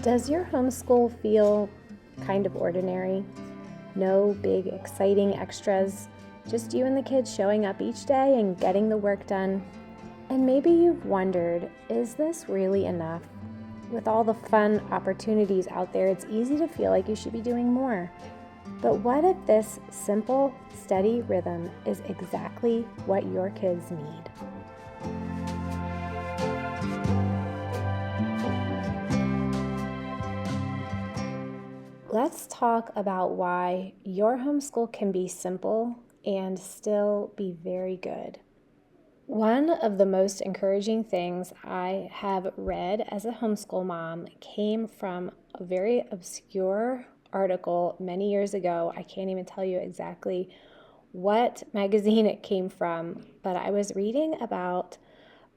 Does your homeschool feel kind of ordinary? No big exciting extras, just you and the kids showing up each day and getting the work done. And maybe you've wondered, is this really enough? With all the fun opportunities out there, it's easy to feel like you should be doing more. But what if this simple, steady rhythm is exactly what your kids need? Let's talk about why your homeschool can be simple and still be very good. One of the most encouraging things I have read as a homeschool mom came from a very obscure article many years ago. I can't even tell you exactly what magazine it came from, but I was reading about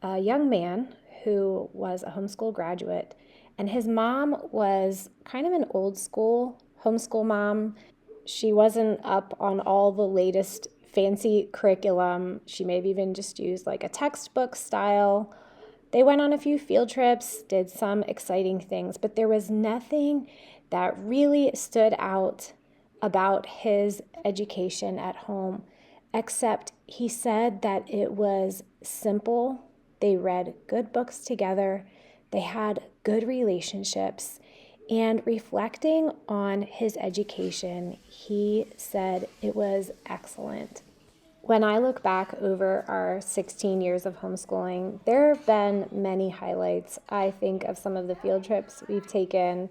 a young man who was a homeschool graduate, and his mom was kind of an old school homeschool mom. She wasn't up on all the latest fancy curriculum. She may have even just used like a textbook style. They went on a few field trips, did some exciting things, but there was nothing that really stood out about his education at home, except he said that it was simple. They read good books together. They had good relationships. And reflecting on his education, he said it was excellent. When I look back over our 16 years of homeschooling, there have been many highlights. I think of some of the field trips we've taken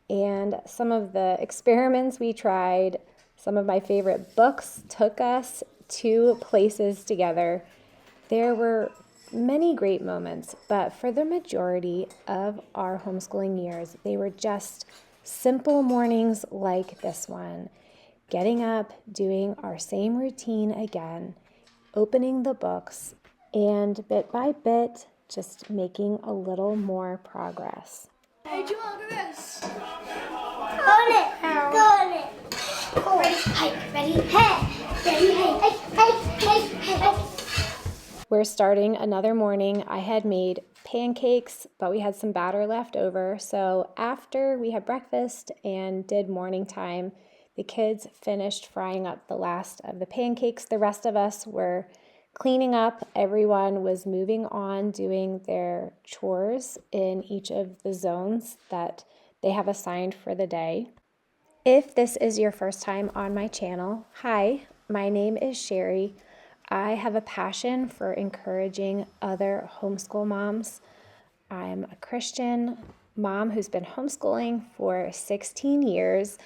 and some of the experiments we tried. Some of my favorite books took us to places together. There were many great moments, but for the majority of our homeschooling years, they were just simple mornings like this one. Getting up, doing our same routine again, opening the books, and bit by bit, just making a little more progress. Hey, Joel, look at this. Hold it. Ready? Hey. We're starting another morning. I had made pancakes, but we had some batter left over. So after we had breakfast and did morning time, the kids finished frying up the last of the pancakes. The rest of us were cleaning up. Everyone was moving on, doing their chores in each of the zones that they have assigned for the day. If this is your first time on my channel, hi, my name is Sherry. I have a passion for encouraging other homeschool moms. I'm a Christian mom who's been homeschooling for 16 years.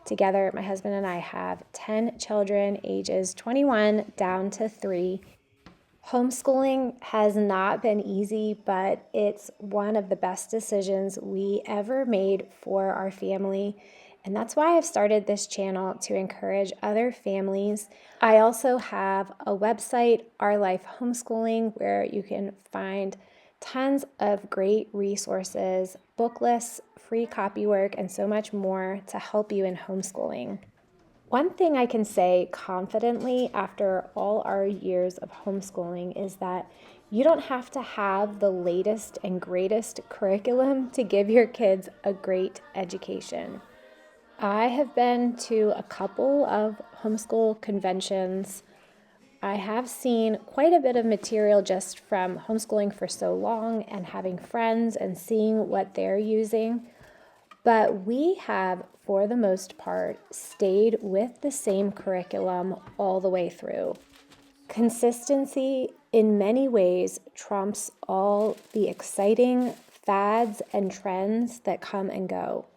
Together, my husband and I have 10 children, ages 21 down to 3. Homeschooling has not been easy, but it's one of the best decisions we ever made for our family. And that's why I've started this channel, to encourage other families. I also have a website, Our Life Homeschooling, where you can find tons of great resources, book lists, free copywork, and so much more to help you in homeschooling. One thing I can say confidently after all our years of homeschooling is that you don't have to have the latest and greatest curriculum to give your kids a great education. I have been to a couple of homeschool conventions. I have seen quite a bit of material just from homeschooling for so long and having friends and seeing what they're using. But we have, for the most part, stayed with the same curriculum all the way through. Consistency in many ways trumps all the exciting fads and trends that come and go.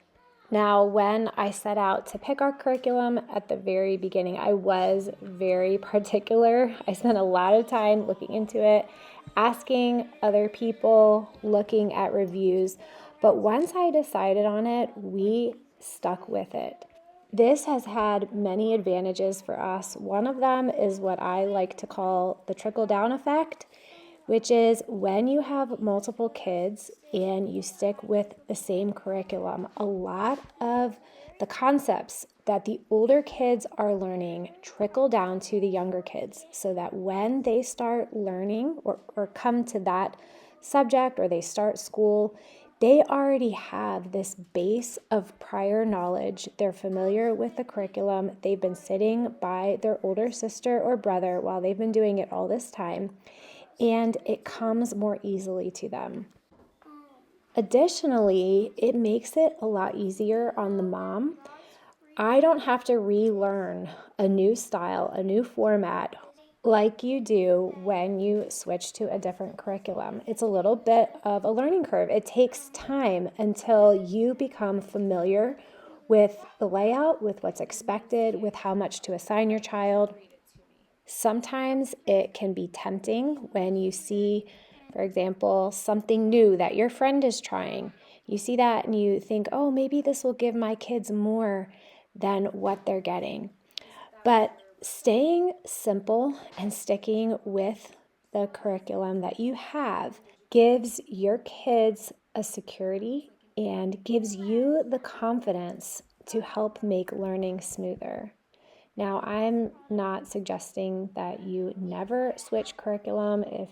Now, when I set out to pick our curriculum at the very beginning, I was very particular. I spent a lot of time looking into it, asking other people, looking at reviews. But once I decided on it, we stuck with it. This has had many advantages for us. One of them is what I like to call the trickle-down effect, which is when you have multiple kids and you stick with the same curriculum, a lot of the concepts that the older kids are learning trickle down to the younger kids, so that when they start learning or come to that subject or they start school, They already have this base of prior knowledge. They're familiar with the curriculum. They've been sitting by their older sister or brother while they've been doing it all this time, and it comes more easily to them. Additionally, it makes it a lot easier on the mom. I don't have to relearn a new style, a new format, like you do when you switch to a different curriculum. It's a little bit of a learning curve. It takes time until you become familiar with the layout, with what's expected, with how much to assign your child. Sometimes it can be tempting when you see, for example, something new that your friend is trying. You see that and you think, oh, maybe this will give my kids more than what they're getting. But staying simple and sticking with the curriculum that you have gives your kids a security and gives you the confidence to help make learning smoother. Now, I'm not suggesting that you never switch curriculum if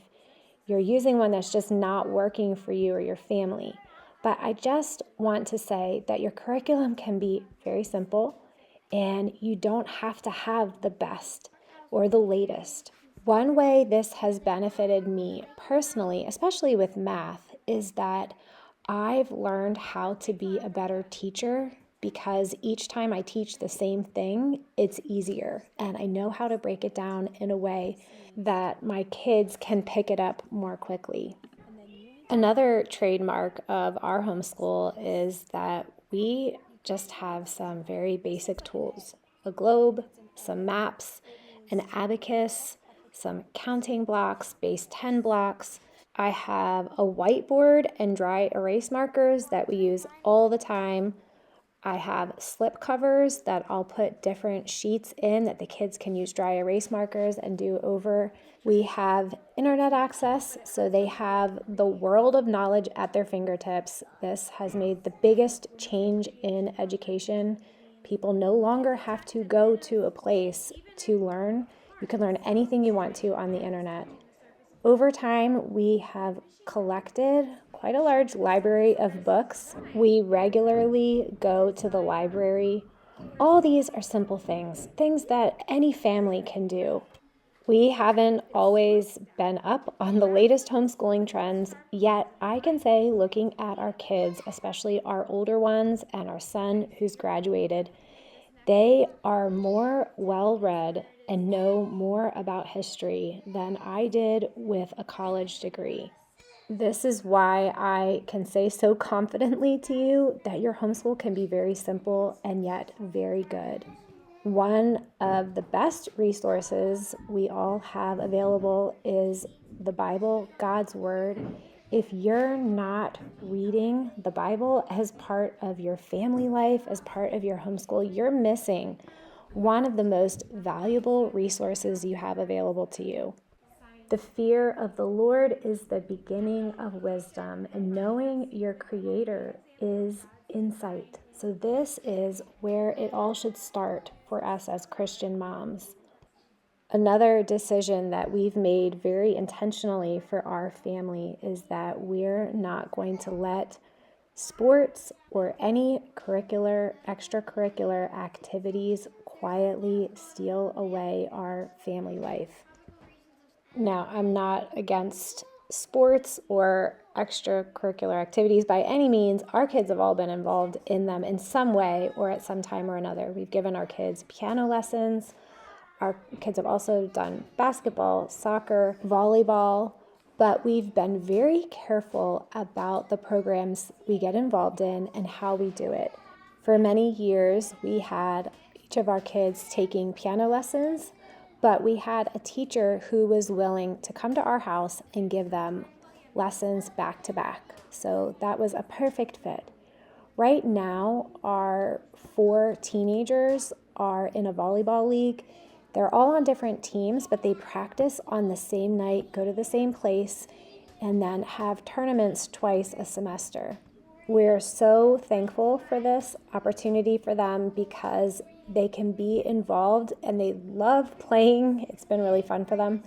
you're using one that's just not working for you or your family. But I just want to say that your curriculum can be very simple and you don't have to have the best or the latest. One way this has benefited me personally, especially with math, is that I've learned how to be a better teacher because each time I teach the same thing, it's easier. And I know how to break it down in a way that my kids can pick it up more quickly. Another trademark of our homeschool is that we just have some very basic tools: a globe, some maps, an abacus, some counting blocks, base 10 blocks. I have a whiteboard and dry erase markers that we use all the time. I have slip covers that I'll put different sheets in that the kids can use dry erase markers and do over. We have internet access, so they have the world of knowledge at their fingertips. This has made the biggest change in education. People no longer have to go to a place to learn. You can learn anything you want to on the internet. Over time, we have collected quite a large library of books. We regularly go to the library. All these are simple things that any family can do. We haven't always been up on the latest homeschooling trends, yet I can say, looking at our kids, especially our older ones and our son who's graduated, they are more well-read and know more about history than I did with a college degree. This is why I can say so confidently to you that your homeschool can be very simple and yet very good. One of the best resources we all have available is the Bible, God's Word. If you're not reading the Bible as part of your family life, as part of your homeschool, you're missing one of the most valuable resources you have available to you. The fear of the Lord is the beginning of wisdom, and knowing your Creator is insight. So this is where it all should start for us as Christian moms. Another decision that we've made very intentionally for our family is that we're not going to let sports or any extracurricular activities quietly steal away our family life. Now, I'm not against sports or extracurricular activities by any means. Our kids have all been involved in them in some way or at some time or another. We've given our kids piano lessons. Our kids have also done basketball, soccer, volleyball, but we've been very careful about the programs we get involved in and how we do it. For many years, we had each of our kids taking piano lessons, but we had a teacher who was willing to come to our house and give them lessons back to back. So that was a perfect fit. Right now, our 4 teenagers are in a volleyball league. They're all on different teams, but they practice on the same night, go to the same place, and then have tournaments twice a semester. We're so thankful for this opportunity for them because they can be involved and they love playing. It's been really fun for them,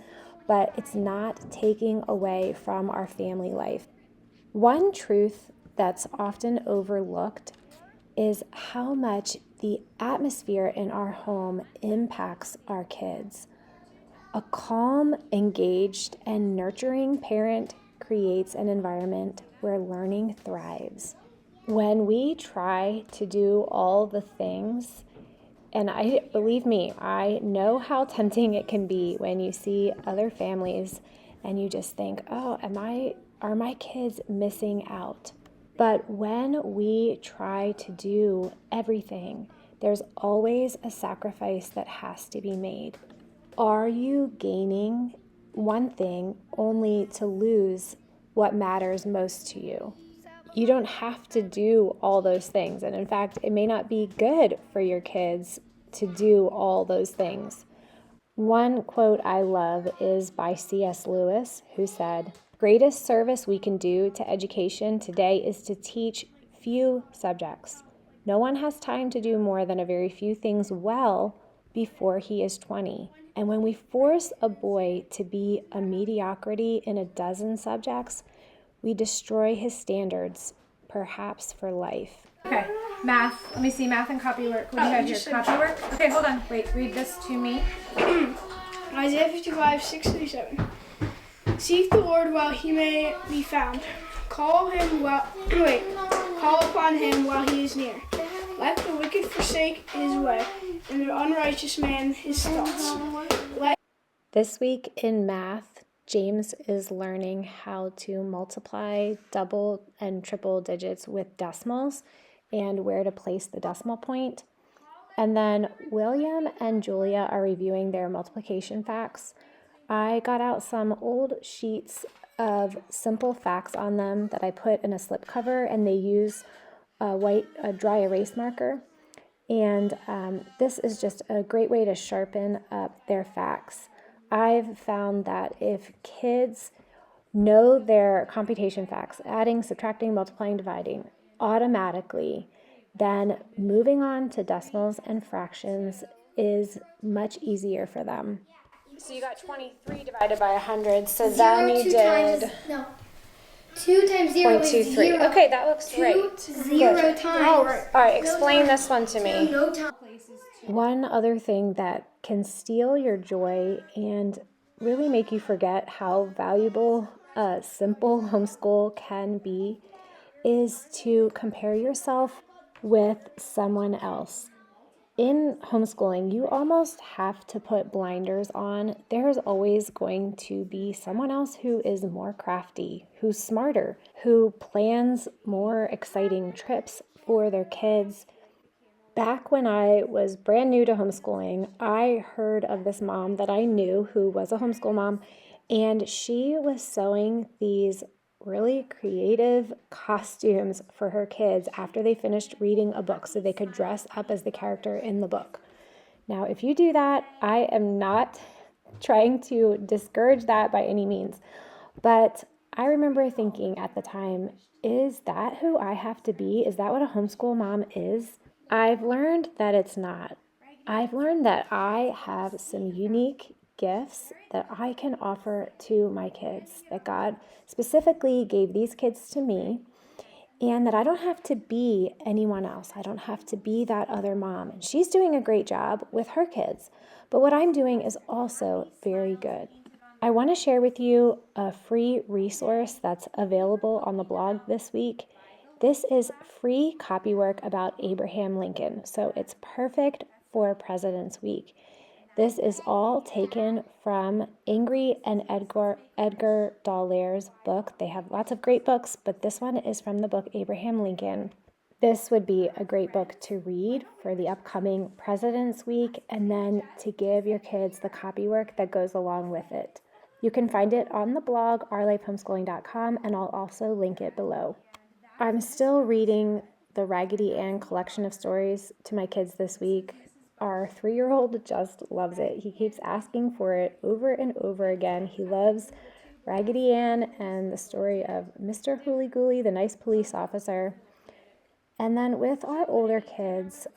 but it's not taking away from our family life. One truth that's often overlooked is how much the atmosphere in our home impacts our kids. A calm, engaged, and nurturing parent creates an environment where learning thrives. When we try to do all the things, and believe me, I know how tempting it can be when you see other families and you just think, oh, are my kids missing out? But when we try to do everything, there's always a sacrifice that has to be made. Are you gaining one thing only to lose what matters most to you? You don't have to do all those things. And in fact, it may not be good for your kids to do all those things. One quote I love is by C.S. Lewis, who said, "Greatest service we can do to education today is to teach few subjects. No one has time to do more than a very few things well before he is 20. And when we force a boy to be a mediocrity in a dozen subjects, we destroy his standards, perhaps for life." Okay, math. Let me see, math and copywork. What do you have here? Copywork? Okay, hold on. Wait, read this to me. Isaiah 55:6-7. Seek the Lord while he may be found. Call upon him while he is near. Let the wicked forsake his way, and the unrighteous man his thoughts. This week in math, James is learning how to multiply double and triple digits with decimals and where to place the decimal point. And then William and Julia are reviewing their multiplication facts. I got out some old sheets of simple facts on them that I put in a slipcover, and they use a dry erase marker. And this is just a great way to sharpen up their facts. I've found that if kids know their computation facts, adding, subtracting, multiplying, dividing, automatically, then moving on to decimals and fractions is much easier for them. So you got 23 divided by 100, so then you did... 2 times 0 is 0.23. 0. Okay, that looks right. 0 times. All right, explain this one to me. No time. One other thing that can steal your joy and really make you forget how valuable a simple homeschool can be is to compare yourself with someone else. In homeschooling, you almost have to put blinders on. There's always going to be someone else who is more crafty, who's smarter, who plans more exciting trips for their kids. Back when I was brand new to homeschooling, I heard of this mom that I knew who was a homeschool mom, and she was sewing these really creative costumes for her kids after they finished reading a book so they could dress up as the character in the book. Now, if you do that, I am not trying to discourage that by any means, but I remember thinking at the time, is that who I have to be? Is that what a homeschool mom is? I've learned that it's not. I've learned that I have some unique gifts that I can offer to my kids, that God specifically gave these kids to me, and that I don't have to be anyone else. I don't have to be that other mom. And she's doing a great job with her kids, but what I'm doing is also very good. I want to share with you a free resource that's available on the blog this week. This is free copywork about Abraham Lincoln, so it's perfect for President's Week. This is all taken from Ingrid and Edgar Dallaire's book. They have lots of great books, but this one is from the book Abraham Lincoln. This would be a great book to read for the upcoming President's Week, and then to give your kids the copywork that goes along with it. You can find it on the blog, ourlifehomeschooling.com, and I'll also link it below. I'm still reading the Raggedy Ann collection of stories to my kids this week. Our 3-year-old just loves it. He keeps asking for it over and over again. He loves Raggedy Ann and the story of Mr. Hooly-Gooly, the nice police officer. And then with our older kids,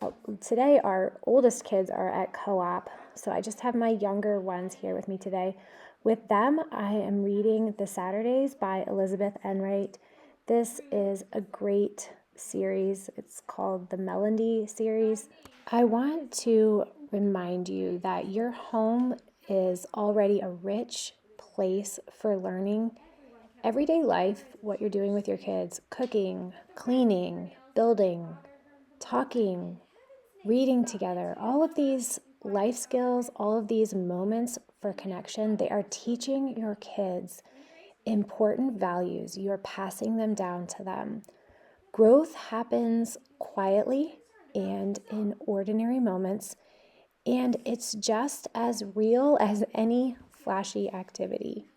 today our oldest kids are at co-op, so I just have my younger ones here with me today. With them, I am reading The Saturdays by Elizabeth Enright. This is a great series. It's called the Melody series. I want to remind you that your home is already a rich place for learning. Everyday life, what you're doing with your kids, cooking, cleaning, building, talking, reading together, all of these life skills, all of these moments for connection, they are teaching your kids important values. You are passing them down to them. Growth happens quietly and in ordinary moments, and it's just as real as any flashy activity.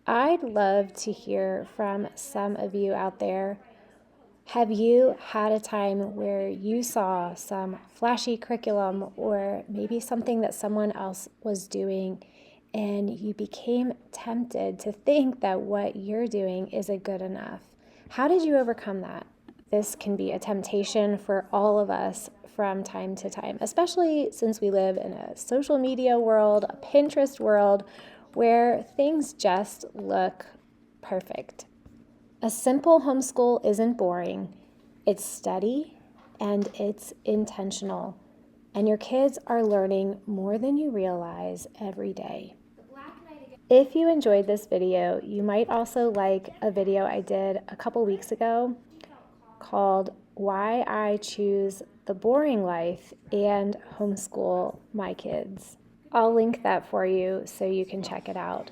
I'd love to hear from some of you out there. Have you had a time where you saw some flashy curriculum or maybe something that someone else was doing and you became tempted to think that what you're doing isn't good enough? How did you overcome that? This can be a temptation for all of us from time to time, especially since we live in a social media world, a Pinterest world, where things just look perfect. A simple homeschool isn't boring. It's steady and it's intentional. And your kids are learning more than you realize every day. If you enjoyed this video, you might also like a video I did a couple weeks ago called Why I Choose the Boring Life and Homeschool My Kids. I'll link that for you so you can check it out.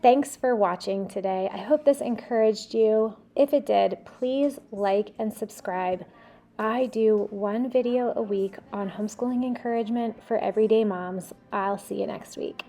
Thanks for watching today. I hope this encouraged you. If it did, please like and subscribe. I do one video a week on homeschooling encouragement for everyday moms. I'll see you next week.